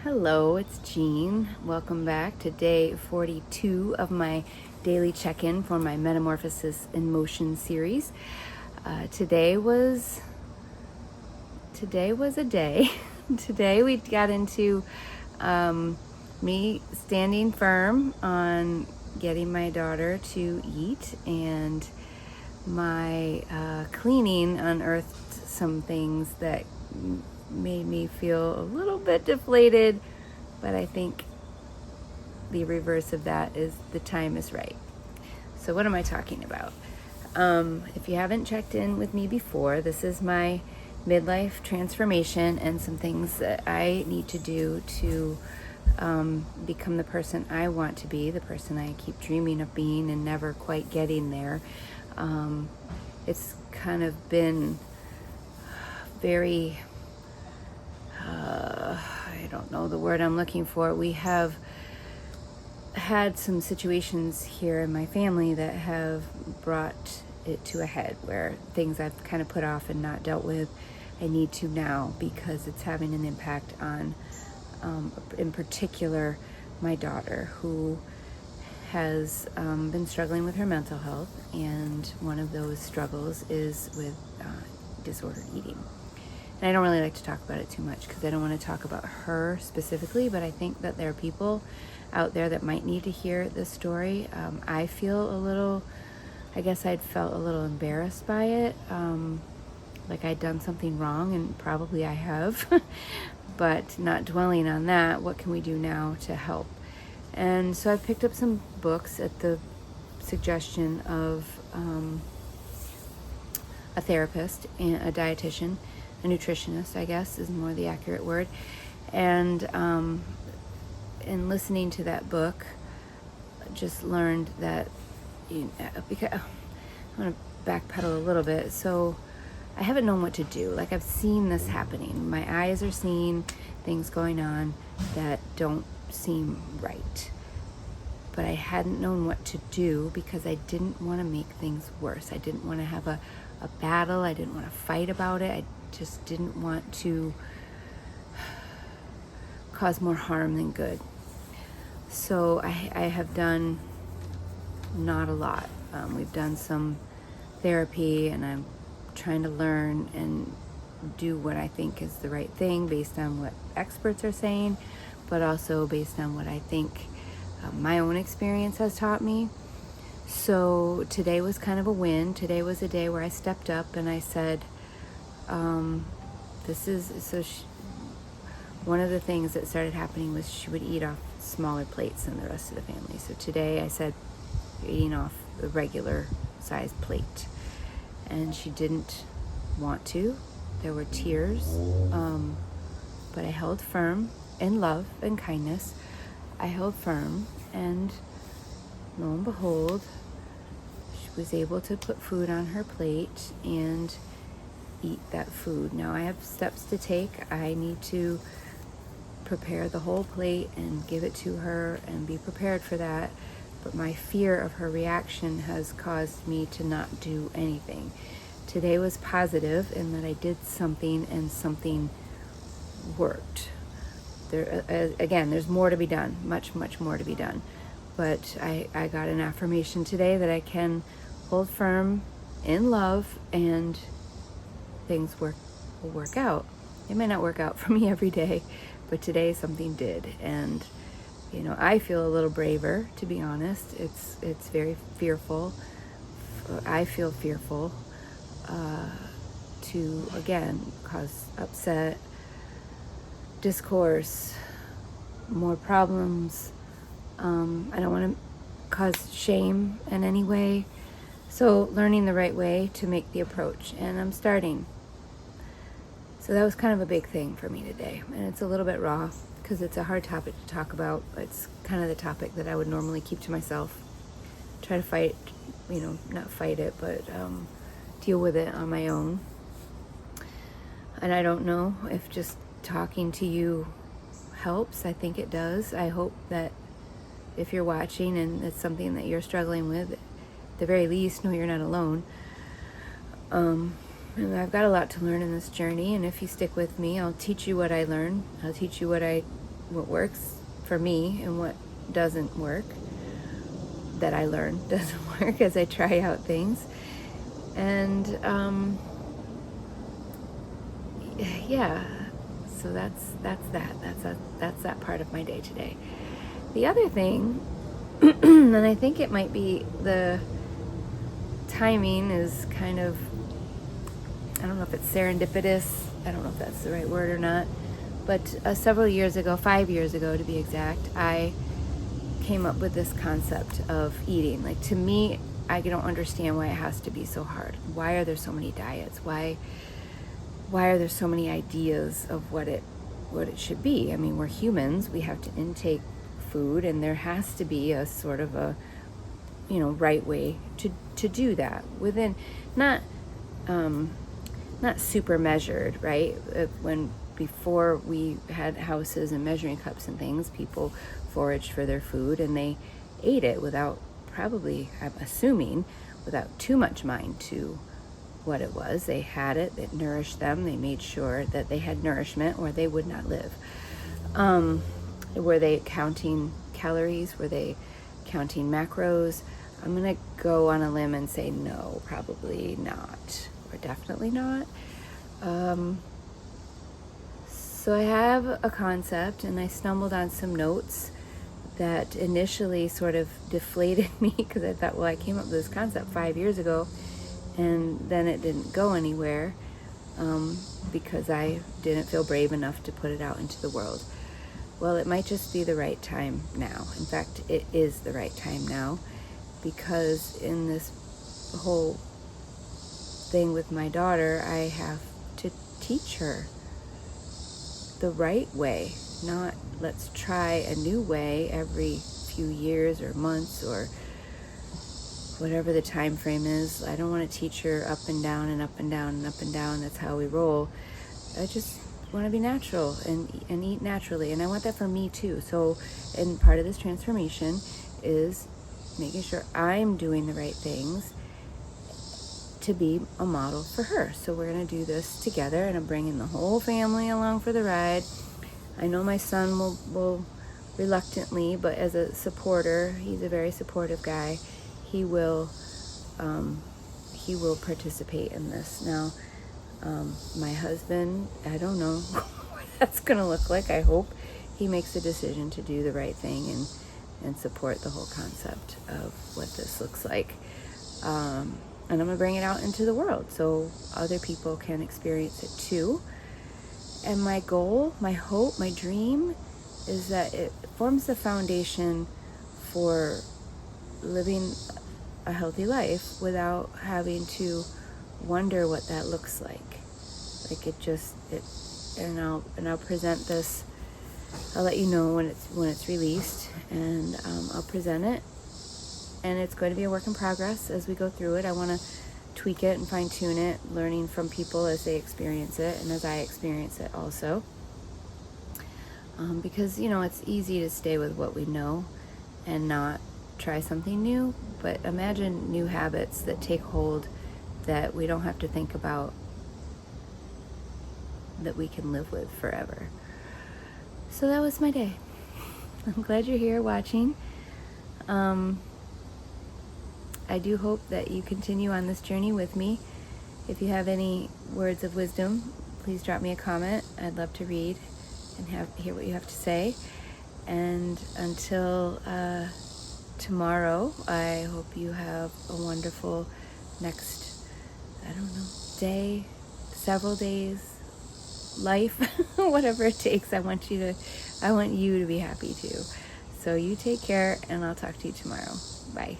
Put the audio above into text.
Hello, it's Jean. Welcome back to day 42 of my daily check-in for my Metamorphosis in Motion series. Today was a day. Today we got into me standing firm on getting my daughter to eat, and my cleaning unearthed some things that made me feel a little bit deflated, but I think the reverse of that is the time is right. So what am I talking about? If you haven't checked in with me before, this is my midlife transformation and some things that I need to do to become the person I want to be, the person I keep dreaming of being and never quite getting there. It's kind of been very I don't know the word I'm looking for. We have had some situations here in my family that have brought it to a head where things I've kind of put off and not dealt with, I need to now, because it's having an impact on, in particular, my daughter, who has been struggling with her mental health, and one of those struggles is with disordered eating. And I don't really like to talk about it too much because I don't want to talk about her specifically, but I think that there are people out there that might need to hear this story. I feel I'd felt a little embarrassed by it, like I'd done something wrong, and probably I have, but not dwelling on that. What can we do now to help? And so I picked up some books at the suggestion of a therapist and a dietitian, a nutritionist, I guess is more the accurate word. And in listening to that book, just learned that, because I'm going to backpedal a little bit. So I haven't known what to do. Like, I've seen this happening. My eyes are seeing things going on that don't seem right. But I hadn't known what to do because I didn't want to make things worse. I didn't want to have a battle. I didn't want to fight about it. I just didn't want to cause more harm than good. So I have done not a lot. We've done some therapy, and I'm trying to learn and do what I think is the right thing based on what experts are saying, but also based on what I think my own experience has taught me. So today was kind of a win. Today was a day where I stepped up and I said, one of the things that started happening was she would eat off smaller plates than the rest of the family. So today I said, you're eating off the regular size plate. And she didn't want to. There were tears, but I held firm in love and kindness. I held firm, and lo and behold, she was able to put food on her plate and eat that food. Now I have steps to take. I need to prepare the whole plate and give it to her and be prepared for that. But my fear of her reaction has caused me to not do anything. Today was positive in that I did something, and something worked. There's more to be done, much more to be done. But I got an affirmation today that I can hold firm in love, and things will work out. It may not work out for me every day, but today something did. And I feel a little braver, to be honest. It's very fearful. I feel fearful to, again, cause upset, discourse, more problems. I don't want to cause shame in any way. So learning the right way to make the approach, and I'm starting. So that was kind of a big thing for me today, and it's a little bit raw because it's a hard topic to talk about. It's kind of the topic that I would normally keep to myself, try to fight, not fight it, but deal with it on my own. And I don't know if just talking to you helps. I think it does. I hope that if you're watching and it's something that you're struggling with, at the very least, know you're not alone. And I've got a lot to learn in this journey, and if you stick with me, I'll teach you what I learn. I'll teach you what I what works for me and what doesn't work, that I learn doesn't work as I try out things. And yeah, so that's that part of my day today. The other thing, and I think it might be the timing is kind of, I don't know if it's serendipitous, I don't know if that's the right word or not, but several years ago, 5 years ago to be exact, I came up with this concept of eating. Like, to me, I don't understand why it has to be so hard. Why are there so many diets? Why are there so many ideas of what it should be? I mean, we're humans, we have to intake food, and there has to be a sort of a, right way to do that within, not super measured, right? Before we had houses and measuring cups and things, people foraged for their food and they ate it without, probably, I'm assuming, without too much mind to what it was. They had it, it nourished them, they made sure that they had nourishment or they would not live. Were they counting calories? Were they counting macros? I'm gonna go on a limb and say no, probably not, or definitely not. So I have a concept, and I stumbled on some notes that initially sort of deflated me, because I thought, well, I came up with this concept 5 years ago, and then it didn't go anywhere, because I didn't feel brave enough to put it out into the world. Well, it might just be the right time now. In fact, it is the right time now, because in this whole thing with my daughter, I have to teach her the right way, not let's try a new way every few years or months or whatever the time frame is. I don't want to teach her up and down and up and down and up and down. That's how we roll. I just want to be natural and eat naturally, and I want that for me too. So, and part of this transformation is making sure I'm doing the right things to be a model for her. So we're going to do this together, and I'm bringing the whole family along for the ride. I know my son will reluctantly, but as a supporter, he's a very supportive guy, he will participate in this. Now, my husband, I don't know what that's going to look like. I hope he makes a decision to do the right thing and support the whole concept of what this looks like. And I'm going to bring it out into the world so other people can experience it too. And my goal, my hope, my dream is that it forms the foundation for living a healthy life without having to wonder what that looks like. Like and I'll present this. I'll let you know when it's released, and I'll present it. And it's going to be a work in progress as we go through it. I want to tweak it and fine tune it, learning from people as they experience it and as I experience it also. Because, it's easy to stay with what we know and not try something new. But imagine new habits that take hold that we don't have to think about, that we can live with forever. So that was my day. I'm glad you're here watching. I do hope that you continue on this journey with me. If you have any words of wisdom, please drop me a comment. I'd love to read and hear what you have to say. And until tomorrow, I hope you have a wonderful next, day, several days, life, whatever it takes. I want you to be happy too. So you take care, and I'll talk to you tomorrow. Bye.